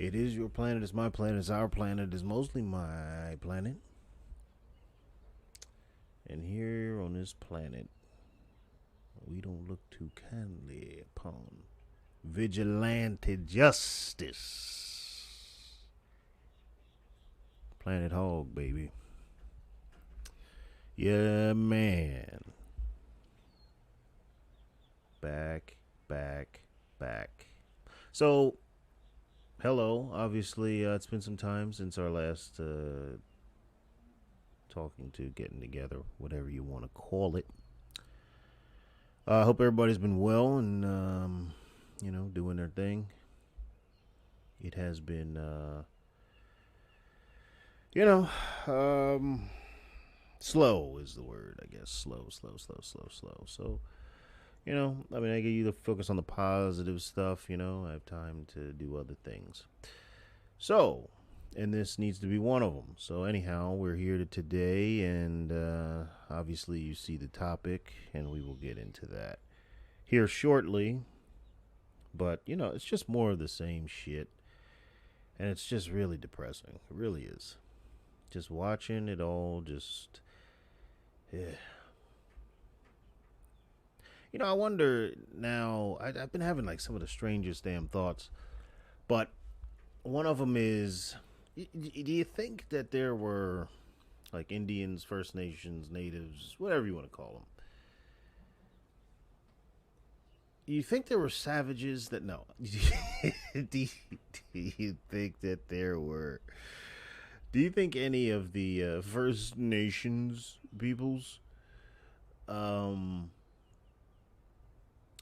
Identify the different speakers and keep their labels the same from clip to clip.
Speaker 1: It is your planet, it's my planet, it's our planet, it's mostly my planet. And here on this planet, we don't look too kindly upon vigilante justice. Planet Hog, baby. Yeah, man. Back, back, back. So, hello. Obviously, it's been some time since our last talking to, getting together, whatever you want to call it. I hope everybody's been well and, doing their thing. It has been, slow is the word, I guess. Slow, slow, slow, slow, slow. So, I get you to focus on the positive stuff, I have time to do other things. So, and this needs to be one of them. So, anyhow, we're here today, and obviously, you see the topic, and we will get into that here shortly. But, it's just more of the same shit, and it's just really depressing. It really is. Just watching it all, yeah. I wonder now. I've been having like some of the strangest damn thoughts, but one of them is: do you think that there were like Indians, First Nations, Natives, whatever you want to call them? You think there were savages that no? do you think that there were? Do you think any of the First Nations peoples? Um,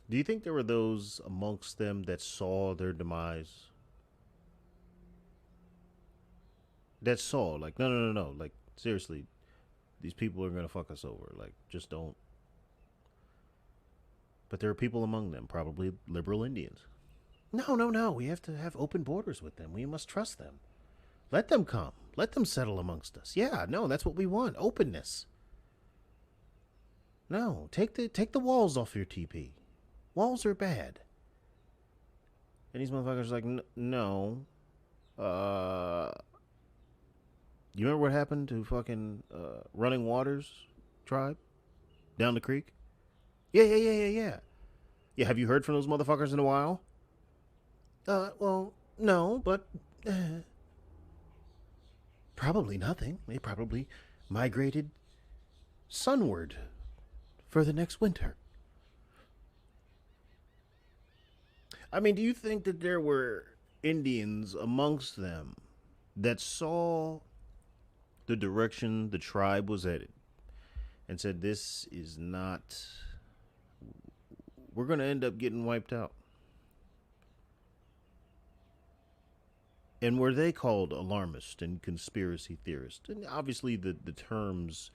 Speaker 1: do you think there were those amongst them that saw their demise? That saw, like, no, no, no, no. Like, seriously, these people are going to fuck us over. Like, just don't. But there are people among them, probably liberal Indians. No, no, no. We have to have open borders with them. We must trust them. Let them come. Let them settle amongst us. Yeah, no, that's what we want. Openness. No, take the walls off your TP. Walls are bad. And these motherfuckers are like, no. Uh, you remember what happened to fucking Running Waters tribe down the creek? Yeah, yeah, yeah, yeah, yeah. Yeah, have you heard from those motherfuckers in a while? Well, no, but probably nothing. They probably migrated sunward for the next winter. I mean, do you think that there were Indians amongst them that saw the direction the tribe was headed and said, this is not, we're going to end up getting wiped out? And were they called alarmist and conspiracy theorist? And obviously the terms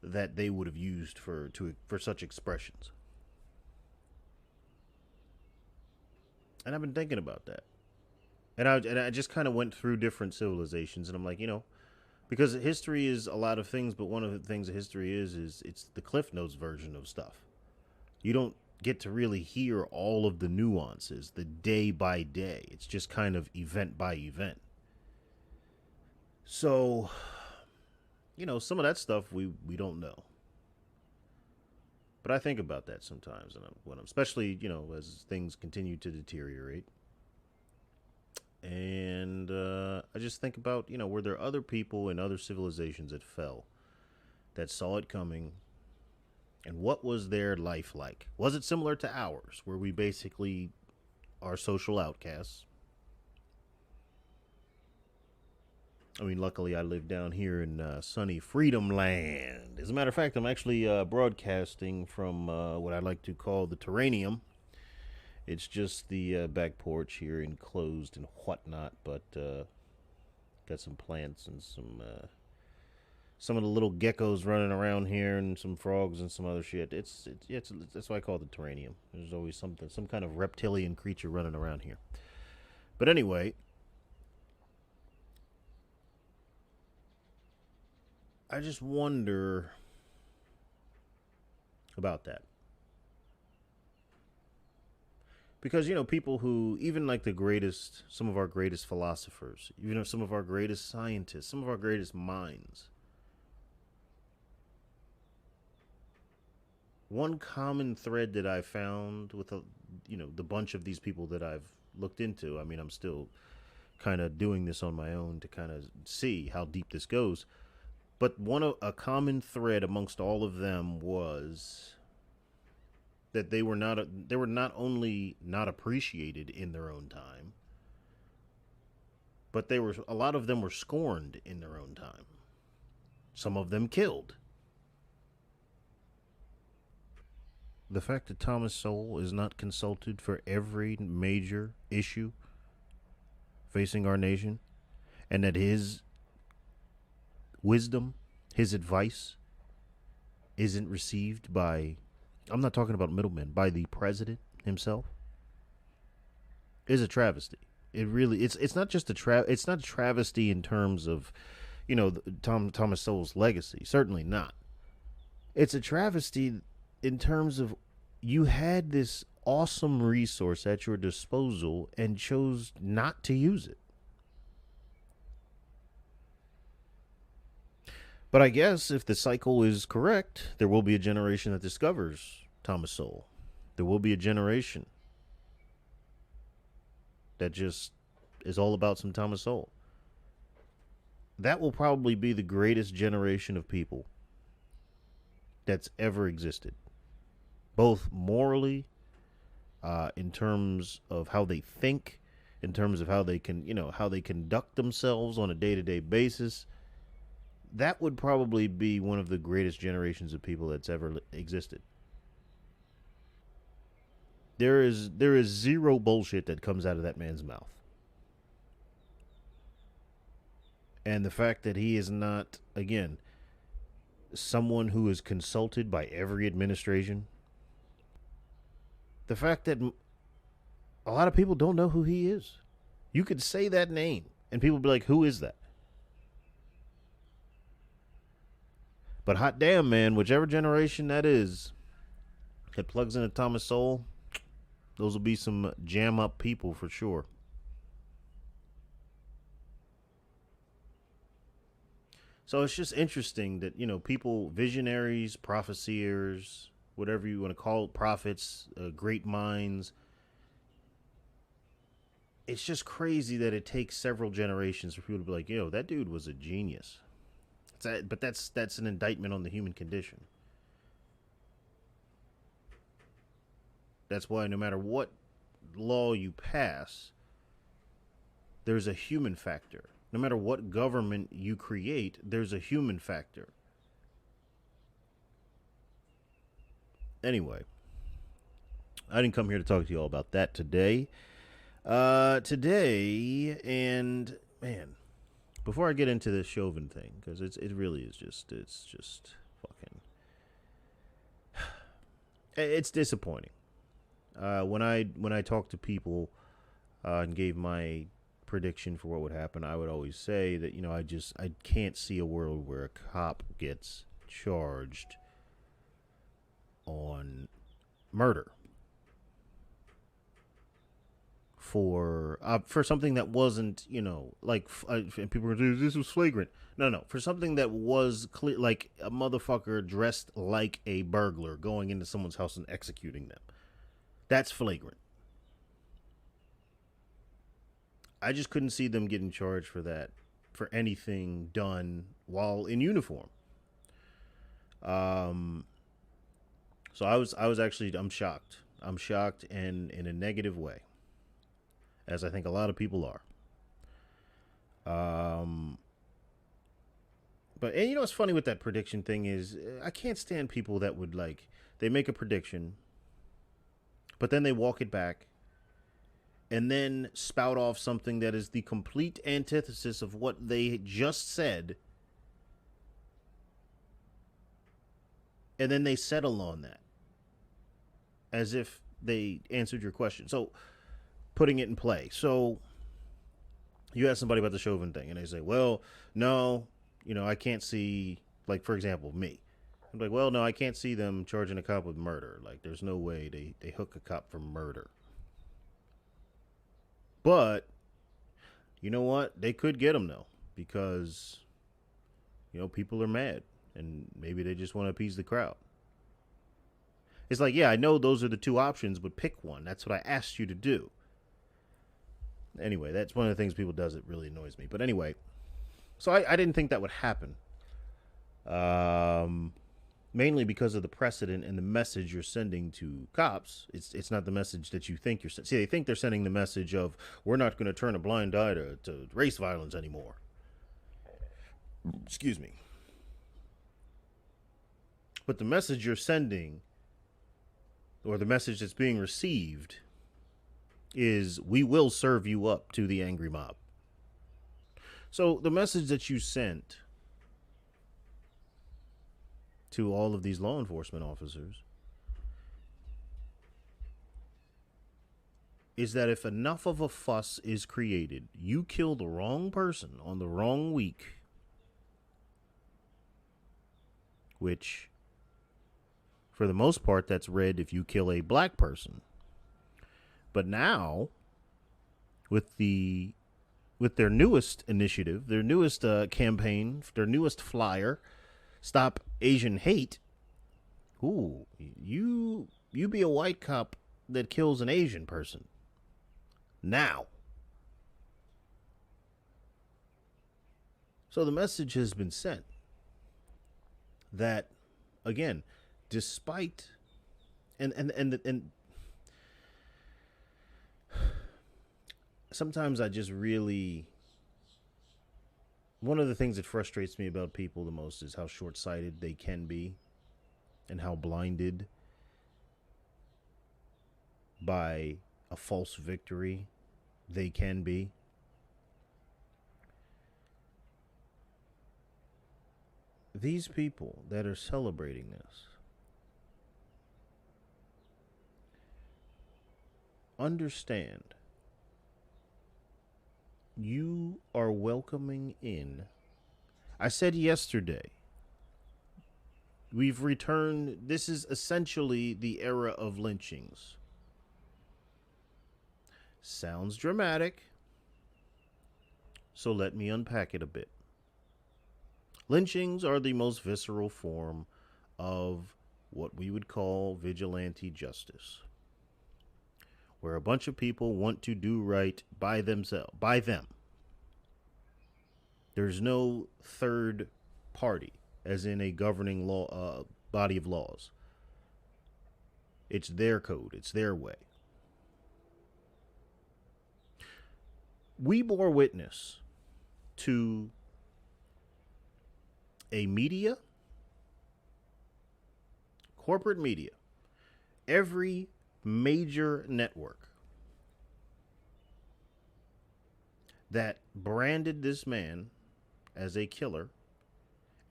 Speaker 1: that they would have used for such expressions. And I've been thinking about that. And I just kind of went through different civilizations, and I'm like, because history is a lot of things, but one of the things that history is it's the Cliff Notes version of stuff. You don't get to really hear all of the nuances, the day by day. It's just kind of event by event. So, some of that stuff we don't know. But I think about that sometimes, and when I'm, especially as things continue to deteriorate, and I just think about were there other people in other civilizations that fell that saw it coming, and what was their life like? Was it similar to ours, where we basically are social outcasts? I mean, luckily I live down here in sunny Freedom Land. As a matter of fact, I'm actually broadcasting from what I like to call the Terranium. It's just the back porch here, enclosed and whatnot, but got some plants and some of the little geckos running around here, and some frogs and some other shit. It's that's why I call it the Terranium. There's always some kind of reptilian creature running around here. But anyway, I just wonder about that. Because, people who, even like the greatest, some of our greatest philosophers, some of our greatest scientists, some of our greatest minds, one common thread that I found with the bunch of these people that I've looked into. I mean, I'm still kind of doing this on my own to kind of see how deep this goes. But a common thread amongst all of them was that they were not only not appreciated in their own time, but a lot of them were scorned in their own time. Some of them killed. The fact that Thomas Sowell is not consulted for every major issue facing our nation, and that his wisdom, his advice, isn't received by, I'm not talking about middlemen, by the president himself, is a travesty. It really, it's not just it's not a travesty in terms of, Thomas Sowell's legacy. Certainly not. It's a travesty in terms of, you had this awesome resource at your disposal and chose not to use it. But I guess if the cycle is correct, there will be a generation that discovers Thomas Sowell. There will be a generation that just is all about some Thomas Sowell. That will probably be the greatest generation of people that's ever existed, both morally, in terms of how they think, in terms of how they how they conduct themselves on a day-to-day basis. That would probably be one of the greatest generations of people that's ever existed. There is zero bullshit that comes out of that man's mouth. And the fact that he is not, again, someone who is consulted by every administration, the fact that a lot of people don't know who he is. You could say that name and people be like, who is that? But hot damn, man, whichever generation that is that plugs into Thomas Sowell, those will be some jam up people for sure. So it's just interesting that, people, visionaries, prophesiers, whatever you want to call it, prophets, great minds. It's just crazy that it takes several generations for people to be like, that dude was a genius. But that's an indictment on the human condition. That's why no matter what law you pass, there's a human factor. No matter what government you create, there's a human factor. Anyway, I didn't come here to talk to you all about that today. And man, before I get into this Chauvin thing, because it really is it's just fucking, it's disappointing. When I talk to people and gave my prediction for what would happen, I would always say that I can't see a world where a cop gets charged on murder for something that wasn't, and people were saying this was flagrant. No, for something that was clear, like a motherfucker dressed like a burglar going into someone's house and executing them. That's flagrant. I just couldn't see them getting charged for that, for anything done while in uniform. So I'm shocked. I'm shocked, and in a negative way, as I think a lot of people are. But what's funny with that prediction thing is, I can't stand people that would, they make a prediction, but then they walk it back and then spout off something that is the complete antithesis of what they just said, and then they settle on that as if they answered your question. So, putting it in play. So, you ask somebody about the Chauvin thing, and they say, well, no, I can't see, for example, me. I'm like, well, no, I can't see them charging a cop with murder. There's no way they hook a cop for murder. But you know what? They could get him, though, because, people are mad and maybe they just want to appease the crowd. It's like, yeah, I know those are the two options, but pick one. That's what I asked you to do. Anyway, that's one of the things people does that really annoys me. But anyway, so I didn't think that would happen. Mainly because of the precedent and the message you're sending to cops. It's not the message that you think you're sending. See, they think they're sending the message of, we're not going to turn a blind eye to race violence anymore. Excuse me. But the message you're sending, or the message that's being received, is we will serve you up to the angry mob. So the message that you sent to all of these law enforcement officers is that if enough of a fuss is created, you kill the wrong person on the wrong week, which for the most part that's red if you kill a black person. But now with their newest initiative, their newest campaign, their newest flyer, Stop Asian Hate. Ooh, you be a white cop that kills an Asian person. Now. So the message has been sent that, again, despite and sometimes I just really, one of the things that frustrates me about people the most is how short-sighted they can be and how blinded by a false victory they can be. These people that are celebrating this understand you are welcoming in. I said yesterday, we've returned. This is essentially the era of lynchings. Sounds dramatic, so let me unpack it a bit. Lynchings are the most visceral form of what we would call vigilante justice, where a bunch of people want to do right by themselves, by them. There's no third party, as in a governing law body of laws. It's their code. It's their way. We bore witness to a media, corporate media, every major network that branded this man as a killer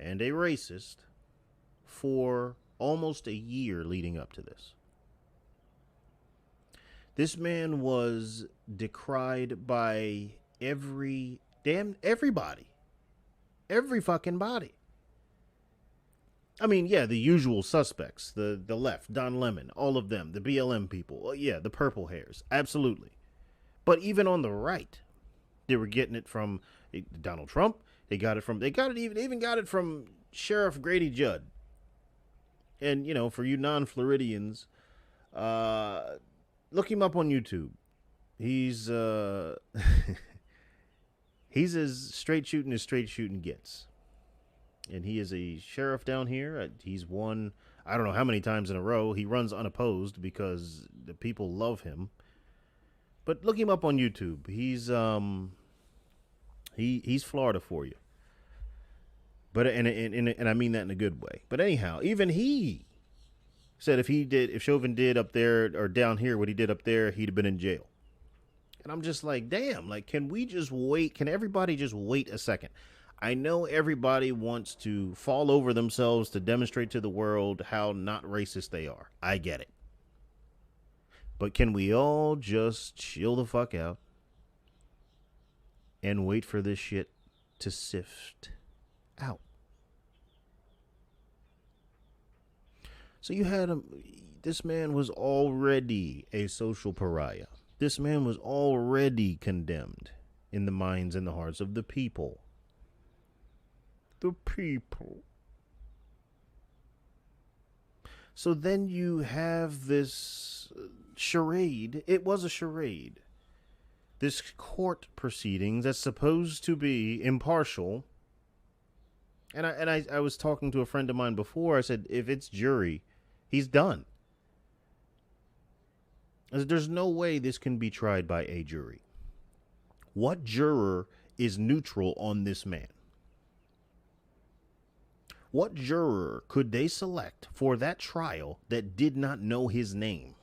Speaker 1: and a racist for almost a year leading up to this. This man was decried by everybody, every fucking body. I mean, yeah, the usual suspects, the left, Don Lemon, all of them, the BLM people, yeah, the purple hairs, absolutely. But even on the right, they were getting it from Donald Trump. They got it from Sheriff Grady Judd. And, for you non-Floridians, look him up on YouTube. He's he's as straight shooting gets. And he is a sheriff down here. He's won, I don't know how many times in a row. He runs unopposed because the people love him. But look him up on YouTube. He's Florida for you. But and I mean that in a good way. But anyhow, even he said if Chauvin did up there or down here what he did up there, he'd have been in jail. And I'm just like, damn, can we just wait? Can everybody just wait a second? I know everybody wants to fall over themselves to demonstrate to the world how not racist they are. I get it. But can we all just chill the fuck out and wait for this shit to sift out? So you had this man was already a social pariah. This man was already condemned in the minds and the hearts of the people. The people. So then you have this charade. It was a charade. This court proceedings that's supposed to be impartial. And I was talking to a friend of mine before. I said, if it's jury, he's done. I said, there's no way this can be tried by a jury. What juror is neutral on this man? What juror could they select for that trial that did not know his name?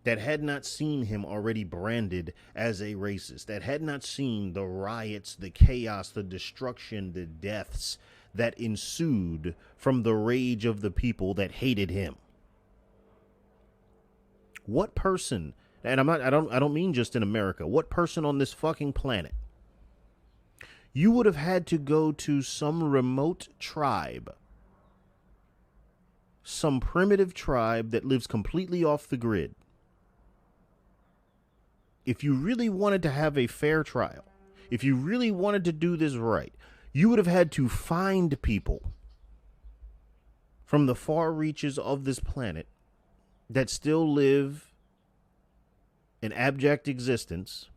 Speaker 1: That had not seen him already branded as a racist, that had not seen the riots, the chaos, the destruction, the deaths that ensued from the rage of the people that hated him. What person, and I don't mean just in America, what person on this fucking planet, you would have had to go to some remote tribe, some primitive tribe that lives completely off the grid. If you really wanted to have a fair trial, if you really wanted to do this right, you would have had to find people from the far reaches of this planet that still live an abject existence,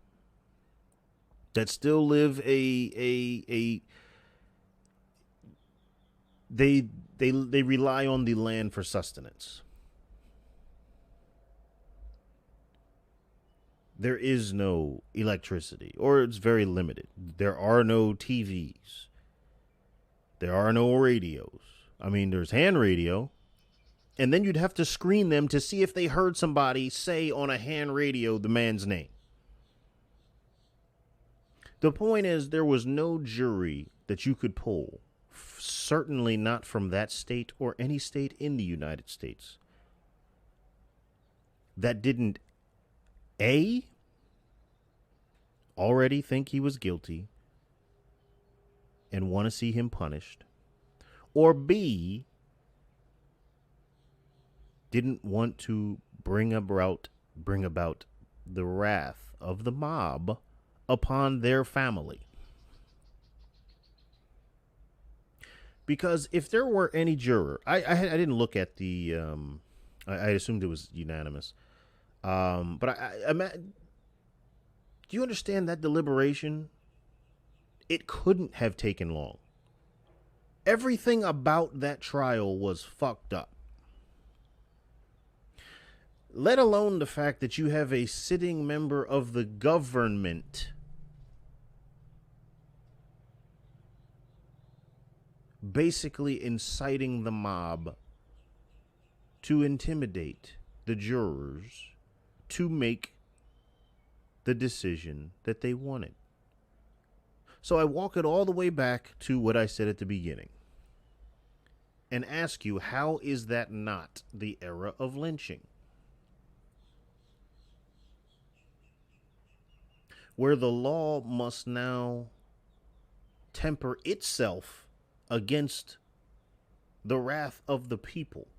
Speaker 1: that still live they rely on the land for sustenance. There is no electricity, or it's very limited. There are no TVs. There are no radios. I mean, there's hand radio, and then you'd have to screen them to see if they heard somebody say on a hand radio the man's name. The point is, there was no jury that you could pull, certainly not from that state or any state in the United States, that didn't A, already think he was guilty and want to see him punished, or B, didn't want to bring about the wrath of the mob upon their family. Because if there were any juror, I didn't look at the, I assumed it was unanimous. But I do you understand that deliberation? It couldn't have taken long. Everything about that trial was fucked up. Let alone the fact that you have a sitting member of the government basically inciting the mob to intimidate the jurors to make the decision that they wanted. So I walk it all the way back to what I said at the beginning and ask you, how is that not the era of lynching? Where the law must now temper itself against the wrath of the people.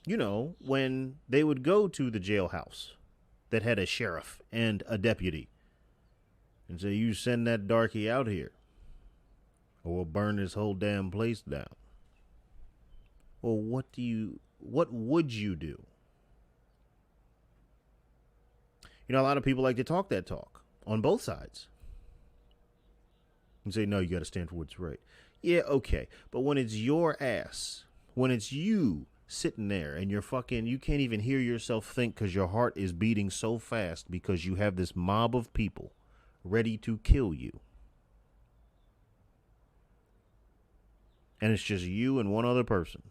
Speaker 1: You know, when they would go to the jailhouse that had a sheriff and a deputy and say, you send that darky out here or we'll burn this whole damn place down. Well, what would you do? You know, a lot of people like to talk that talk on both sides and say, no, you got to stand for what's right. Yeah, okay. But when it's your ass, when it's you sitting there and you're fucking, you can't even hear yourself think because your heart is beating so fast because you have this mob of people ready to kill you. And it's just you and one other person.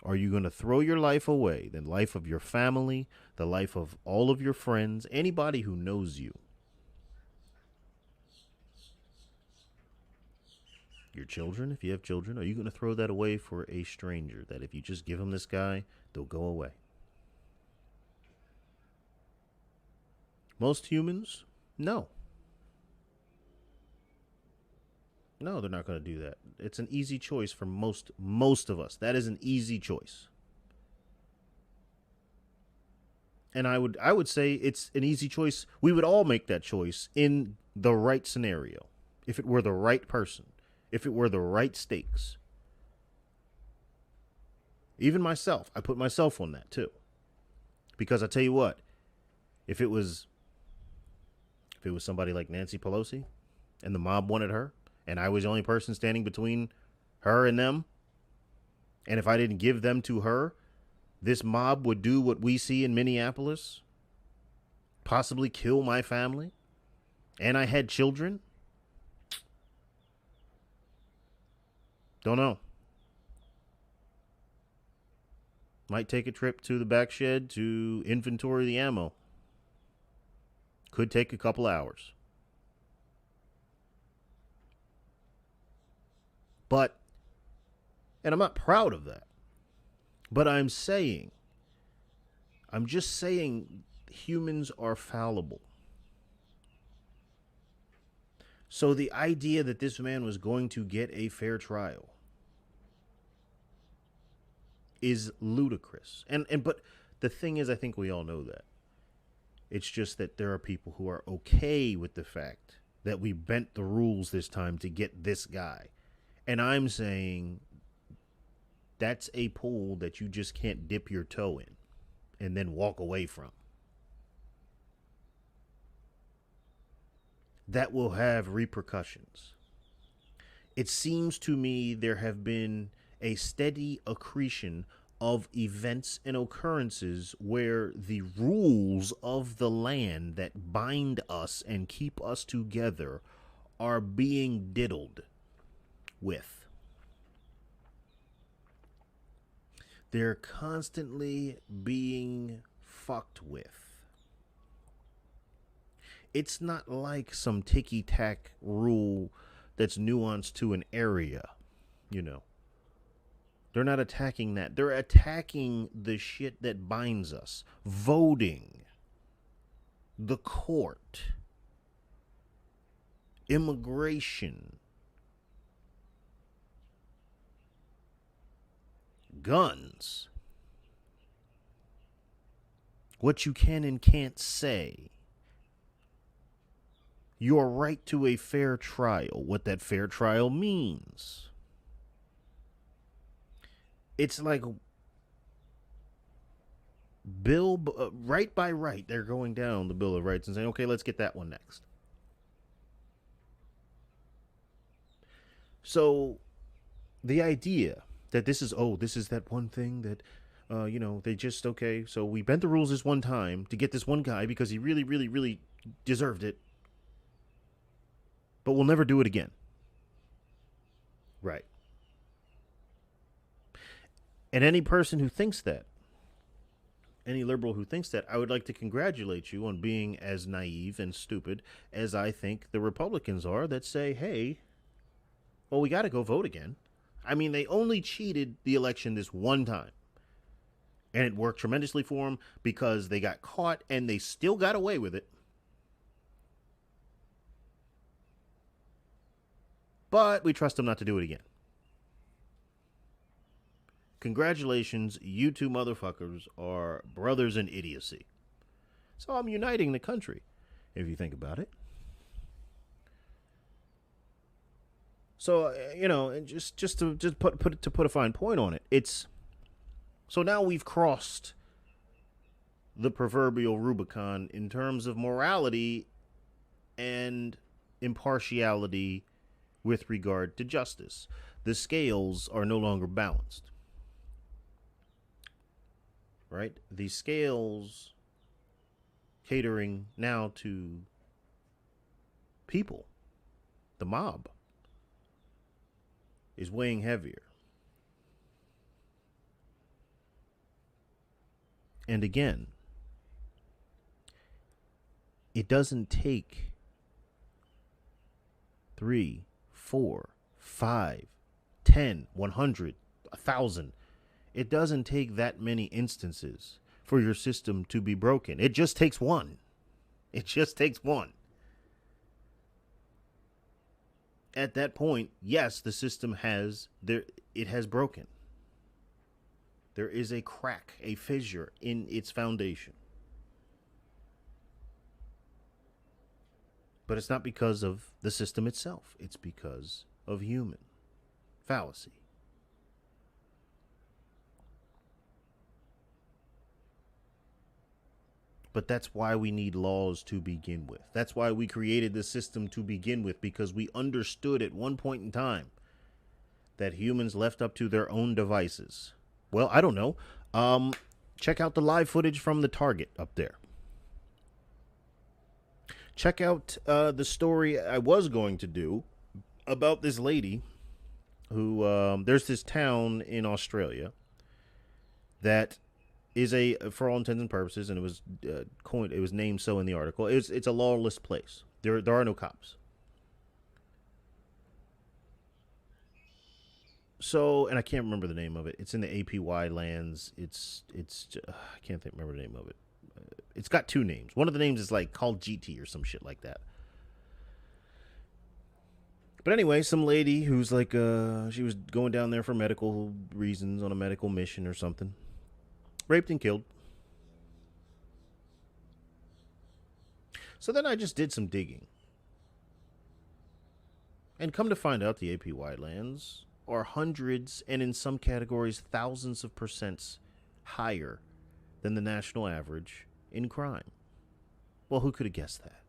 Speaker 1: Are you going to throw your life away, the life of your family, the life of all of your friends, anybody who knows you? Your children, if you have children, are you going to throw that away for a stranger that if you just give them this guy, they'll go away? Most humans, no. No, they're not going to do that. It's an easy choice for most of us. That is an easy choice. And I would say it's an easy choice. We would all make that choice in the right scenario. If it were the right person, if it were the right stakes. Even myself, I put myself on that too. Because I tell you what, if it was somebody like Nancy Pelosi and the mob wanted her and I was the only person standing between her and them, and if I didn't give them to her, this mob would do what we see in Minneapolis, possibly kill my family, and I had children. Don't know. Might take a trip to the back shed to inventory the ammo. Could take a couple hours. But, and I'm not proud of that, but I'm just saying humans are fallible. So the idea that this man was going to get a fair trial is ludicrous. But the thing is, I think we all know that. It's just that there are people who are okay with the fact that we bent the rules this time to get this guy. And I'm saying that's a pool that you just can't dip your toe in and then walk away from. That will have repercussions. It seems to me there have been a steady accretion of events and occurrences where the rules of the land that bind us and keep us together are being diddled with. They're constantly being fucked with. It's not like some ticky-tack rule that's nuanced to an area, you know. They're not attacking that. They're attacking the shit that binds us. Voting. The court. Immigration. Guns. What you can and can't say. Your right to a fair trial. What that fair trial means. It's like right by right, they're going down the Bill of Rights and saying, okay, let's get that one next. So the idea that this is that one thing that, they just, okay, so we bent the rules this one time to get this one guy because he really, really, really deserved it. But we'll never do it again. Right. And any person who thinks that, any liberal who thinks that, I would like to congratulate you on being as naive and stupid as I think the Republicans are that say, hey, well, we got to go vote again. I mean, they only cheated the election this one time. And it worked tremendously for them because they got caught and they still got away with it. But we trust them not to do it again. Congratulations, you two motherfuckers are brothers in idiocy. So I'm uniting the country, if you think about it. So, just to put a fine point on it, it's so now we've crossed the proverbial Rubicon in terms of morality and impartiality with regard to justice. The scales are no longer balanced. Right? The scales catering now to people, the mob, is weighing heavier. And again, it doesn't take 3, 4, 5, 10, 100, 1,000. It doesn't take that many instances for your system to be broken. It just takes one. It just takes one. at that point, yes, the system it has broken. There is a crack, a fissure in its foundation. But it's not because of the system itself. It's because of human fallacy. But that's why we need laws to begin with. That's why we created the system to begin with, because we understood at one point in time that humans left up to their own devices. Well, I don't know. Check out the live footage from the Target up there. Check out the story I was going to do about this lady who, there's this town in Australia that is for all intents and purposes, and it was it was named so in the article, it's a lawless place. There are no cops. So, and I can't remember the name of it. It's in the APY lands. I can't remember the name of it. It's got two names. One of the names is like called GT or some shit like that. But anyway, some lady who's like, she was going down there for medical reasons on a medical mission or something. Raped and killed. So then I just did some digging. And come to find out, the APY lands are hundreds, and in some categories, thousands of percents higher than the national average in crime. Well, who could have guessed that?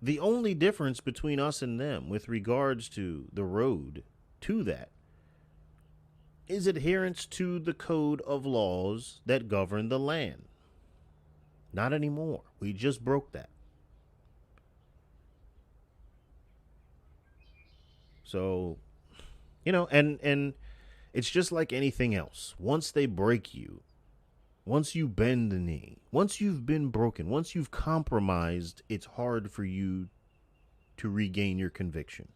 Speaker 1: The only difference between us and them with regards to the road to that is adherence to the code of laws that govern the land. Not anymore. We just broke that. So, and it's just like anything else. Once they break you, once you bend the knee, once you've been broken, once you've compromised, it's hard for you to regain your conviction.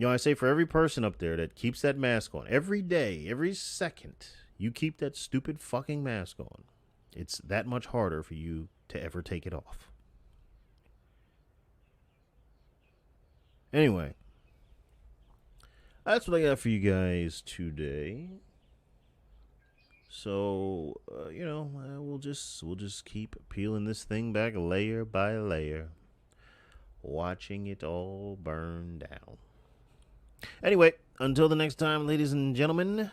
Speaker 1: I say for every person up there that keeps that mask on, every day, every second, you keep that stupid fucking mask on, it's that much harder for you to ever take it off. Anyway, that's what I got for you guys today. So, we'll just keep peeling this thing back layer by layer, watching it all burn down. Anyway, until the next time, ladies and gentlemen.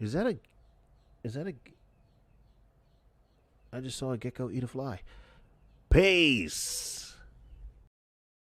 Speaker 1: Is that a I just saw a gecko eat a fly. Peace.